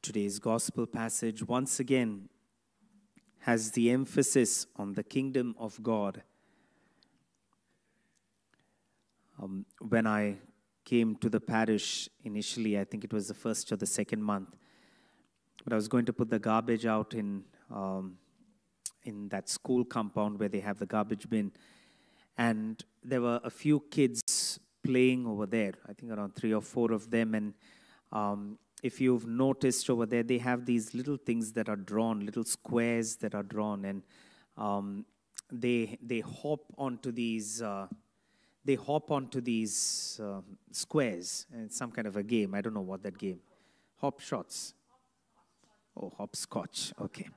Today's gospel passage once again has the emphasis on the kingdom of God. When I came to the parish initially, I think it was the first or the second month, but I was going to put the garbage out in that school compound where they have the garbage bin, and there were a few kids playing over there. I think around 3 or 4 of them, and if you've noticed over there, they have these little things that are drawn, little squares that are drawn, and they hop onto these. They hop onto these squares, and it's some kind of a game. I don't know what that game. Hop shots. Oh, hopscotch. Okay.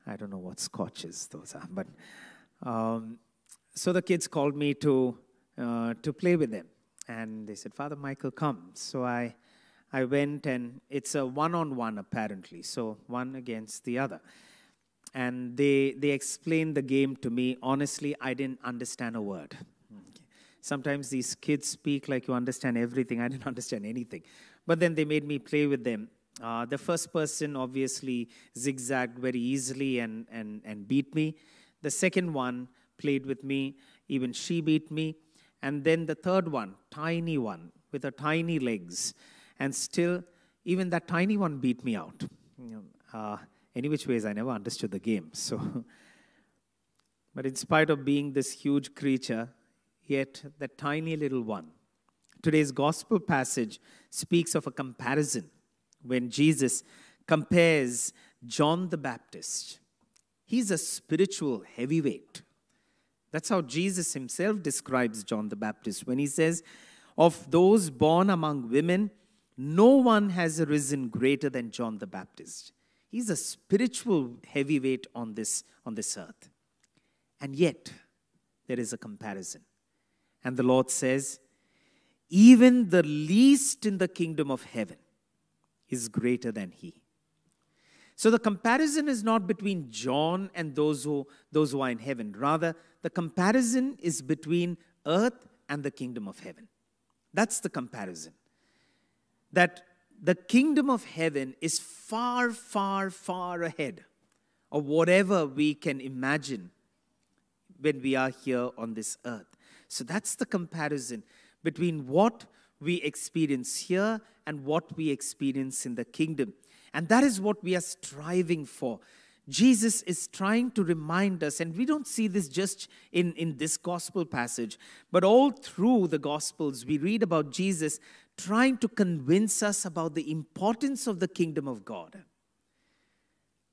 I don't know what scotches those are, but so the kids called me to play with them, and they said, "Father Michael, come." So I went, and it's a one-on-one apparently, so one against the other. And they explained the game to me. Honestly, I didn't understand a word. Okay. Sometimes these kids speak like you understand everything. I didn't understand anything. But then they made me play with them. The first person obviously zigzagged very easily and beat me. The second one played with me. Even she beat me. And then the third one, tiny one, with her tiny legs. And still, even that tiny one beat me out. Any which ways, I never understood the game. So, but in spite of being this huge creature, yet that tiny little one. Today's gospel passage speaks of a comparison when Jesus compares John the Baptist. He's a spiritual heavyweight. That's how Jesus himself describes John the Baptist when he says, "Of those born among women, no one has arisen greater than John the Baptist." He's a spiritual heavyweight on this earth. And yet, there is a comparison. And the Lord says, even the least in the kingdom of heaven is greater than he. So the comparison is not between John and those who are in heaven. Rather, the comparison is between earth and the kingdom of heaven. That's the comparison. That the kingdom of heaven is far, far, far ahead of whatever we can imagine when we are here on this earth. So that's the comparison between what we experience here and what we experience in the kingdom. And that is what we are striving for. Jesus is trying to remind us, and we don't see this just in this gospel passage, but all through the gospels we read about Jesus trying to convince us about the importance of the kingdom of God.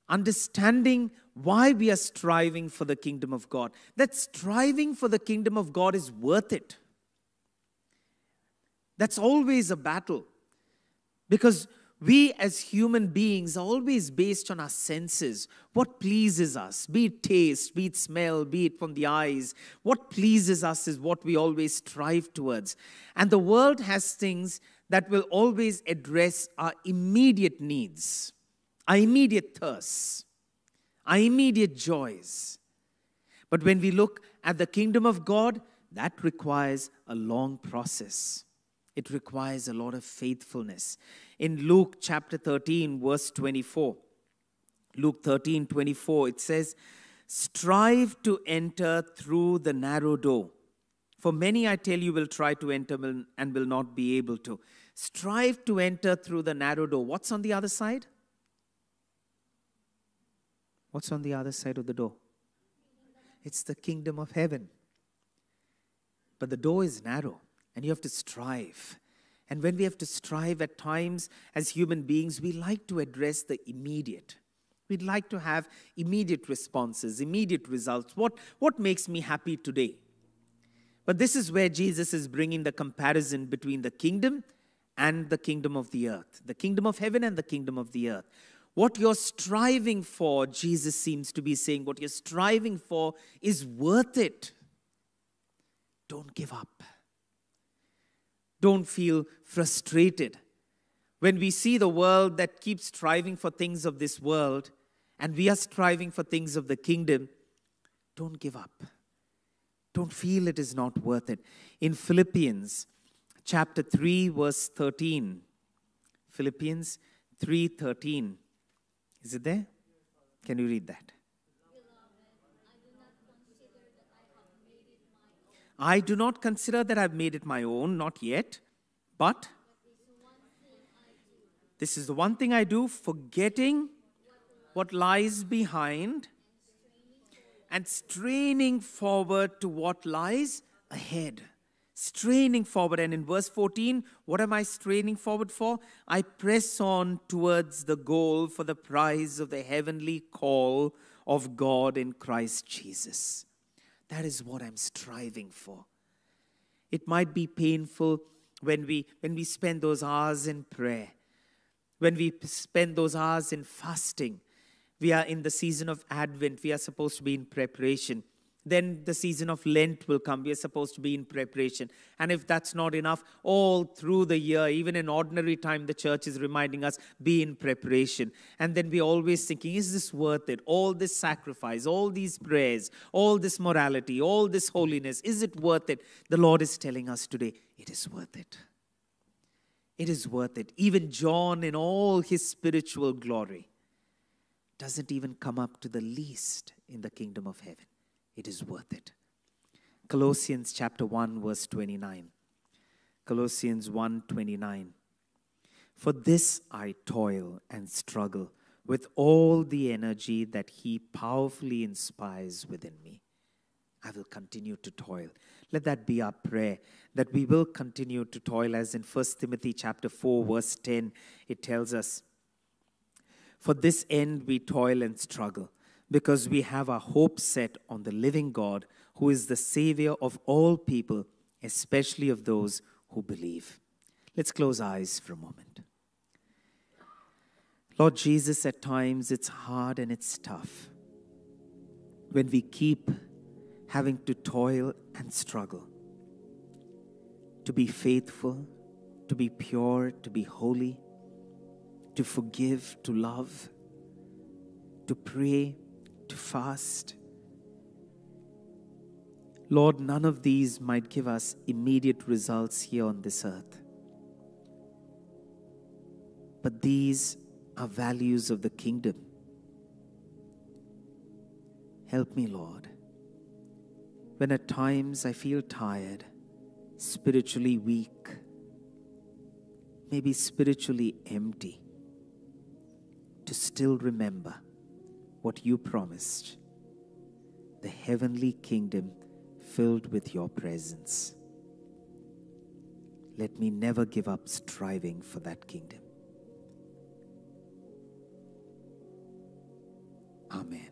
Understanding why we are striving for the kingdom of God. That striving for the kingdom of God is worth it. That's always a battle. Because we as human beings are always based on our senses. What pleases us, be it taste, be it smell, be it from the eyes. What pleases us is what we always strive towards. And the world has things that will always address our immediate needs, our immediate thirsts, our immediate joys. But when we look at the kingdom of God, that requires a long process. It requires a lot of faithfulness. In Luke chapter 13, verse 24, Luke 13:24, it says, "Strive to enter through the narrow door. For many, I tell you, will try to enter and will not be able to." Strive to enter through the narrow door. What's on the other side? What's on the other side of the door? It's the kingdom of heaven. But the door is narrow. And you have to strive. And when we have to strive at times as human beings, we like to address the immediate. We'd like to have immediate responses, immediate results. What makes me happy today? But this is where Jesus is bringing the comparison between the kingdom and the kingdom of the earth. The kingdom of heaven and the kingdom of the earth. What you're striving for, Jesus seems to be saying, what you're striving for is worth it. Don't give up. Don't feel frustrated. When we see the world that keeps striving for things of this world, and we are striving for things of the kingdom, don't give up. Don't feel it is not worth it. In Philippians chapter 3, verse 13, Philippians 3:13. Is it there? Can you read that? I do not consider that I've made it my own, not yet, but this is the one thing I do, forgetting what lies behind and straining forward to what lies ahead. Straining forward. And in verse 14, what am I straining forward for? I press on towards the goal for the prize of the heavenly call of God in Christ Jesus. That is what I'm striving for. It might be painful when we spend those hours in prayer, when we spend those hours in fasting. We are in the season of Advent. We are supposed to be in preparation. Then the season of Lent will come. We are supposed to be in preparation. And if that's not enough, all through the year, even in ordinary time, the church is reminding us, be in preparation. And then we're always thinking, is this worth it? All this sacrifice, all these prayers, all this morality, all this holiness, is it worth it? The Lord is telling us today, it is worth it. It is worth it. Even John, in all his spiritual glory, doesn't even come up to the least in the kingdom of heaven. It is worth it. Colossians chapter 1 verse 29. Colossians 1:29. For this I toil and struggle with all the energy that He powerfully inspires within me. I will continue to toil. Let that be our prayer, that we will continue to toil, as in 1 Timothy chapter 4 verse 10, it tells us, for this end we toil and struggle, because we have our hope set on the living God, who is the Savior of all people, especially of those who believe. Let's close our eyes for a moment. Lord Jesus, at times it's hard and it's tough when we keep having to toil and struggle to be faithful, to be pure, to be holy, to forgive, to love, to pray, to fast. Lord, none of these might give us immediate results here on this earth. But these are values of the kingdom. Help me, Lord, when at times I feel tired, spiritually weak, maybe spiritually empty, to still remember what you promised, the heavenly kingdom filled with your presence. Let me never give up striving for that kingdom. Amen.